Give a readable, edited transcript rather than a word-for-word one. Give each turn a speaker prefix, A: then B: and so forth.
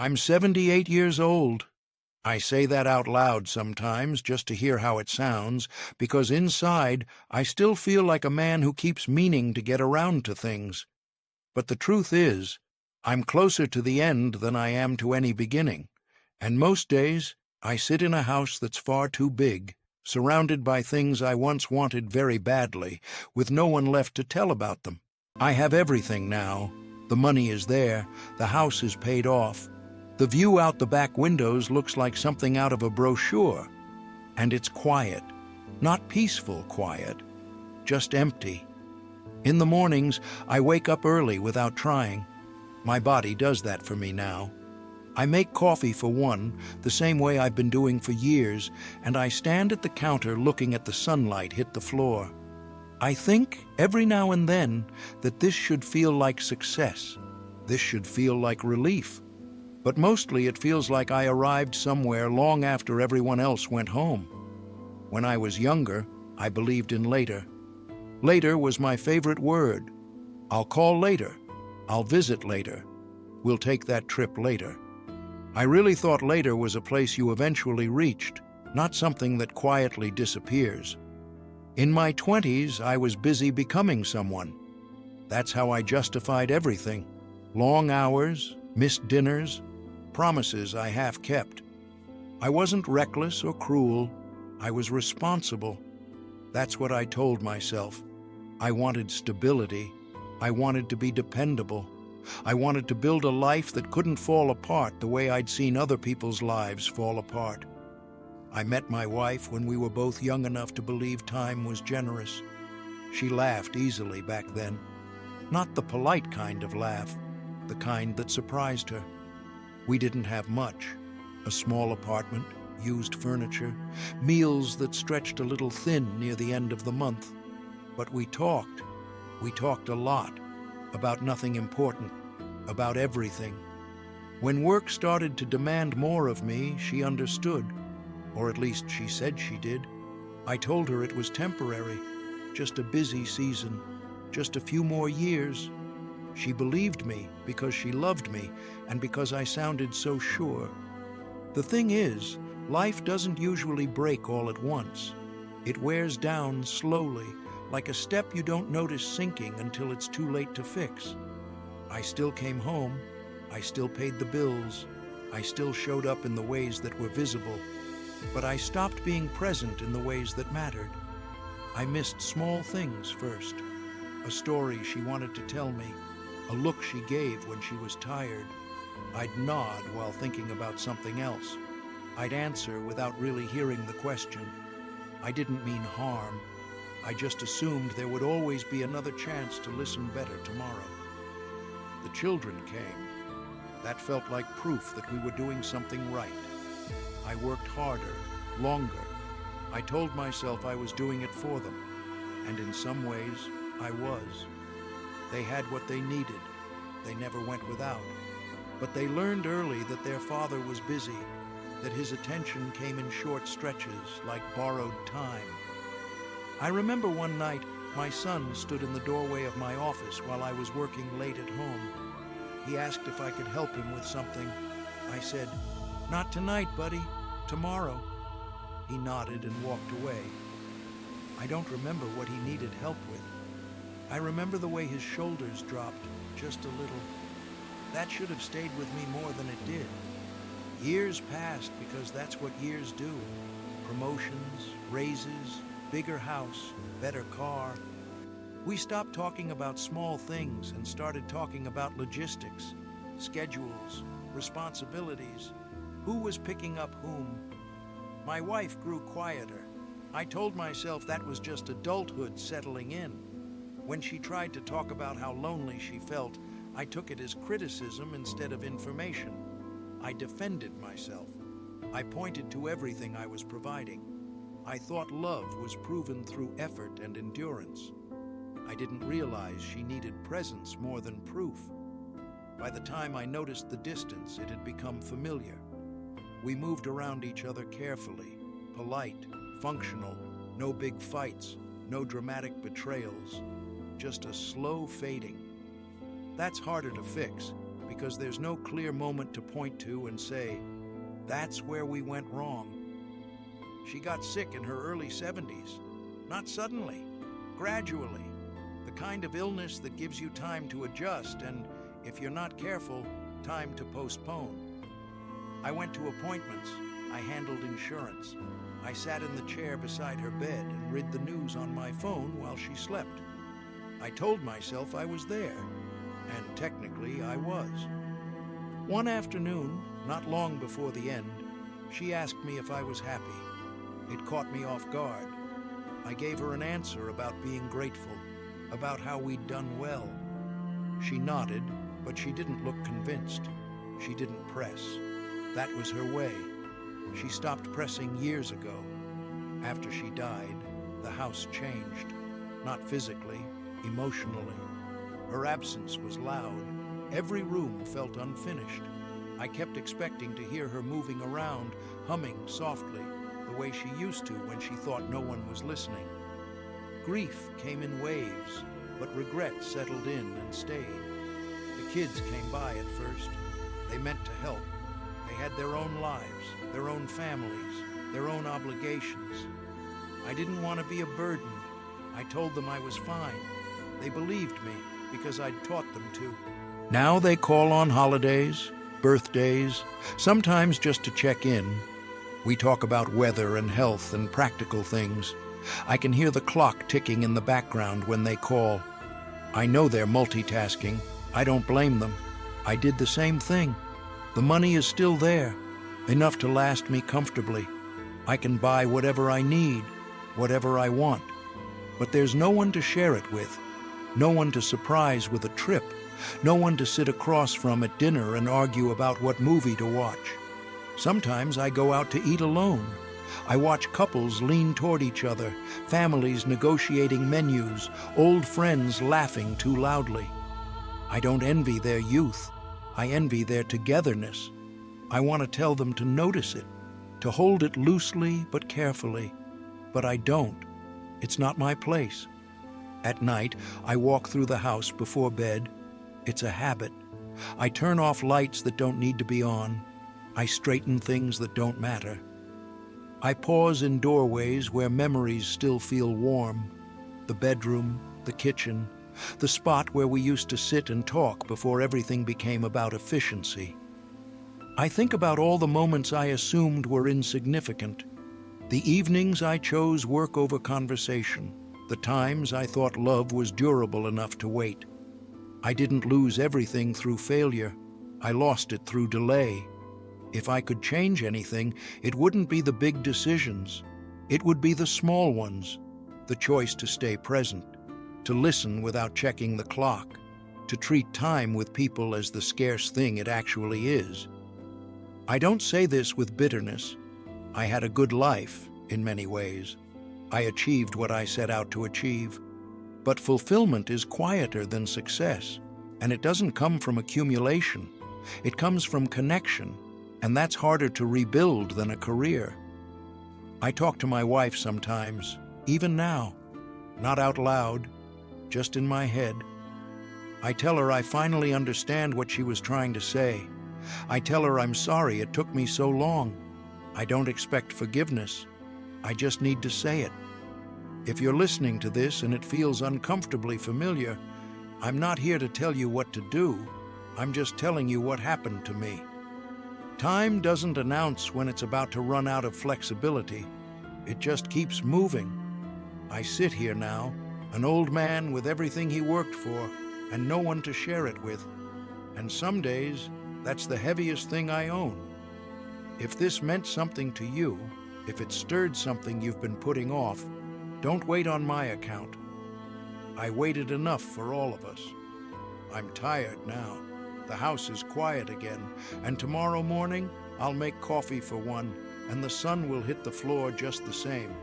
A: I'm 78 years old. I say that out loud sometimes just to hear how it sounds, because inside I still feel like a man who keeps meaning to get around to things. But the truth is, I'm closer to the end than I am to any beginning, and most days I sit in a house that's far too big, surrounded by things I once wanted very badly, with no one left to tell about them. I have everything now. The money is there, the house is paid off. The view out the back windows looks like something out of a brochure, and it's quiet. Not peaceful quiet, just empty. In the mornings, I wake up early without trying. My body does that for me now. I make coffee for one, the same way I've been doing for years, and I stand at the counter looking at the sunlight hit the floor. I think, every now and then, that this should feel like success. This should feel like relief. But mostly it feels like I arrived somewhere long after everyone else went home. When I was younger, I believed in later. Later was my favorite word. I'll call later. I'll visit later. We'll take that trip later. I really thought later was a place you eventually reached, not something that quietly disappears. In my 20s, I was busy becoming someone. That's how I justified everything. Long hours, missed dinners, promises I half kept. I wasn't reckless or cruel. I was responsible. That's what I told myself. I wanted stability. I wanted to be dependable. I wanted to build a life that couldn't fall apart the way I'd seen other people's lives fall apart. I met my wife when we were both young enough to believe time was generous. She laughed easily back then. Not the polite kind of laugh, the kind that surprised her. We didn't have much. A small apartment, used furniture, meals that stretched a little thin near the end of the month. But we talked. We talked a lot. About nothing important. About everything. When work started to demand more of me, she understood. Or at least she said she did. I told her it was temporary. Just a busy season. Just a few more years. She believed me because she loved me and because I sounded so sure. The thing is, life doesn't usually break all at once. It wears down slowly, like a step you don't notice sinking until it's too late to fix. I still came home. I still paid the bills. I still showed up in the ways that were visible. But I stopped being present in the ways that mattered. I missed small things first. A story she wanted to tell me. A look she gave when she was tired. I'd nod while thinking about something else. I'd answer without really hearing the question. I didn't mean harm. I just assumed there would always be another chance to listen better tomorrow. The children came. That felt like proof that we were doing something right. I worked harder, longer. I told myself I was doing it for them. And in some ways, I was. They had what they needed. They never went without. But they learned early that their father was busy, that his attention came in short stretches, like borrowed time. I remember one night, my son stood in the doorway of my office while I was working late at home. He asked if I could help him with something. I said, "Not tonight, buddy. Tomorrow." He nodded and walked away. I don't remember what he needed help with. I remember the way his shoulders dropped, just a little. That should have stayed with me more than it did. Years passed because that's what years do. Promotions, raises, bigger house, better car. We stopped talking about small things and started talking about logistics, schedules, responsibilities, who was picking up whom. My wife grew quieter. I told myself that was just adulthood settling in. When she tried to talk about how lonely she felt, I took it as criticism instead of information. I defended myself. I pointed to everything I was providing. I thought love was proven through effort and endurance. I didn't realize she needed presence more than proof. By the time I noticed the distance, it had become familiar. We moved around each other carefully, polite, functional, no big fights, no dramatic betrayals, just a slow fading. That's harder to fix, because there's no clear moment to point to and say, that's where we went wrong. She got sick in her early 70s. Not suddenly, gradually. The kind of illness that gives you time to adjust and, if you're not careful, time to postpone. I went to appointments. I handled insurance. I sat in the chair beside her bed and read the news on my phone while she slept. I told myself I was there, and technically I was. One afternoon, not long before the end, she asked me if I was happy. It caught me off guard. I gave her an answer about being grateful, about how we'd done well. She nodded, but she didn't look convinced. She didn't press. That was her way. She stopped pressing years ago. After she died, the house changed. Not physically, emotionally. Her absence was loud. Every room felt unfinished. I kept expecting to hear her moving around, humming softly, the way she used to when she thought no one was listening. Grief came in waves, but regret settled in and stayed. The kids came by at first. They meant to help. They had their own lives, their own families, their own obligations. I didn't want to be a burden. I told them I was fine. They believed me because I'd taught them to. Now they call on holidays, birthdays, sometimes just to check in. We talk about weather and health and practical things. I can hear the clock ticking in the background when they call. I know they're multitasking. I don't blame them. I did the same thing. The money is still there, enough to last me comfortably. I can buy whatever I need, whatever I want. But there's no one to share it with, no one to surprise with a trip, no one to sit across from at dinner and argue about what movie to watch. Sometimes I go out to eat alone. I watch couples lean toward each other, families negotiating menus, old friends laughing too loudly. I don't envy their youth. I envy their togetherness. I want to tell them to notice it, to hold it loosely but carefully. But I don't. It's not my place. At night, I walk through the house before bed. It's a habit. I turn off lights that don't need to be on. I straighten things that don't matter. I pause in doorways where memories still feel warm. The bedroom, the kitchen, the spot where we used to sit and talk before everything became about efficiency. I think about all the moments I assumed were insignificant. The evenings I chose work over conversation. The times I thought love was durable enough to wait. I didn't lose everything through failure. I lost it through delay. If I could change anything, it wouldn't be the big decisions. It would be the small ones. The choice to stay present, to listen without checking the clock, to treat time with people as the scarce thing it actually is. I don't say this with bitterness. I had a good life, in many ways. I achieved what I set out to achieve. But fulfillment is quieter than success, and it doesn't come from accumulation. It comes from connection, and that's harder to rebuild than a career. I talk to my wife sometimes, even now, not out loud, just in my head. I tell her I finally understand what she was trying to say. I tell her I'm sorry it took me so long. I don't expect forgiveness. I just need to say it. If you're listening to this and it feels uncomfortably familiar, I'm not here to tell you what to do. I'm just telling you what happened to me. Time doesn't announce when it's about to run out of flexibility. It just keeps moving. I sit here now, an old man with everything he worked for, and no one to share it with. And some days, that's the heaviest thing I own. If this meant something to you, if it stirred something you've been putting off, don't wait on my account. I waited enough for all of us. I'm tired now. The house is quiet again, and tomorrow morning I'll make coffee for one, and the sun will hit the floor just the same.